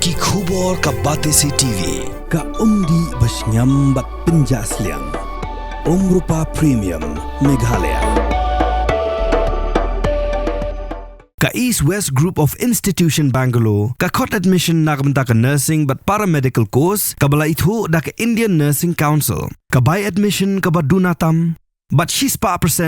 Ki khubor ka Batesi TV. Ka umdi basnyam bat penjaslian. Rupa Premium Meghalaya. Ka East West Group of Institution Bangalore, ka khot admission nagbenta ka nursing but paramedical course, ka bala ithu da ka Indian Nursing Council, ka buy admission ka badunatam, but 6%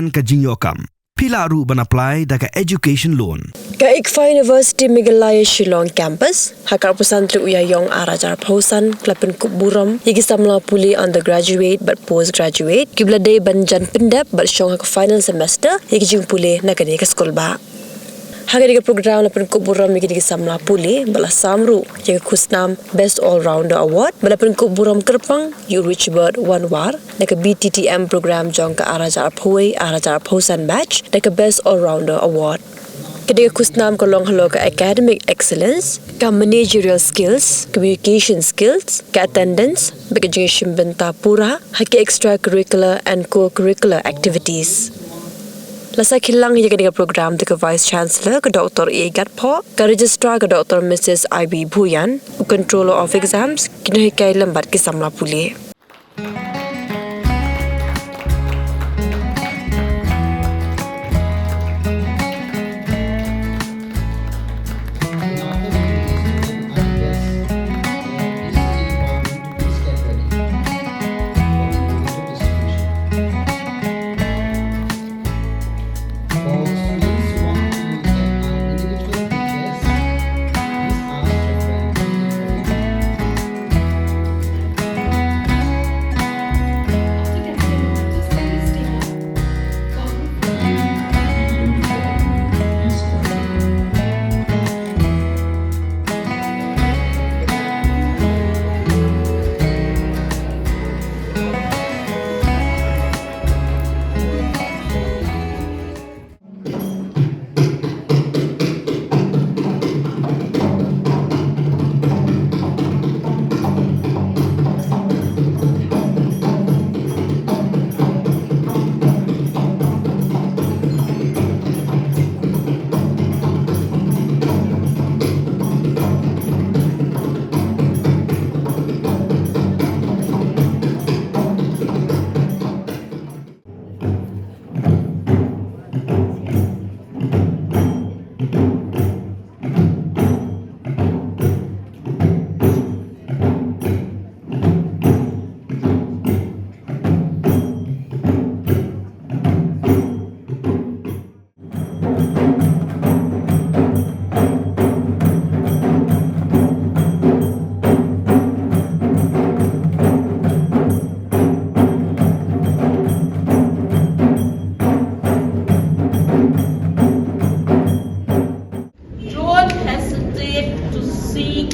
ka jingyokam. Pilaru ban apply da ka education loan. Ka Icfai University Meghalaya Shillong campus, hakar pusan tlu uya yong arajar pausan, klapen kup Burom, yigi Samla Pule undergraduate but postgraduate, kibla day banjan Pyndep but shong hak final semester, yigi Jing Pule nakani ka school ba. Hagadiga program lapan kup Burom yigi Samla Pule, bala samru, yigi kusnam Best All-Rounder Award, bala pen kup Burom kerpang, you rich bird one war, naka BTTM program jong ka arajar pawai, arajar pausan batch, naka Best All-Rounder Award. Kadiga kusnam ka long halo ka academic excellence, ka managerial skills, communication skills, ka attendance, baka benta pura, haki extracurricular and co-curricular activities. Lasa kilang hiya kadiga program ka Vice Chancellor ka Dr. A. Gatpo, ka Registrar ka Dr. Mrs. I.B. Bhuyan, Controller of Exams, kinahikay lambat ki Samla Pule.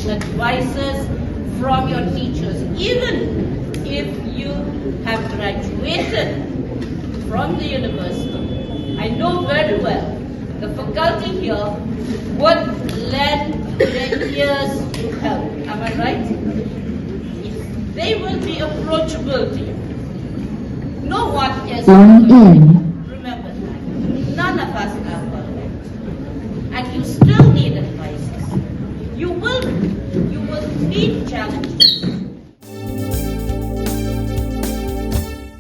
Advices from your teachers, even if you have graduated from the university. I know very well the faculty here would lend their ears to help. Am I right? They will be approachable to you. No one is perfect. Remember that. None of us are perfect. And you still need advices. You will meet challenges.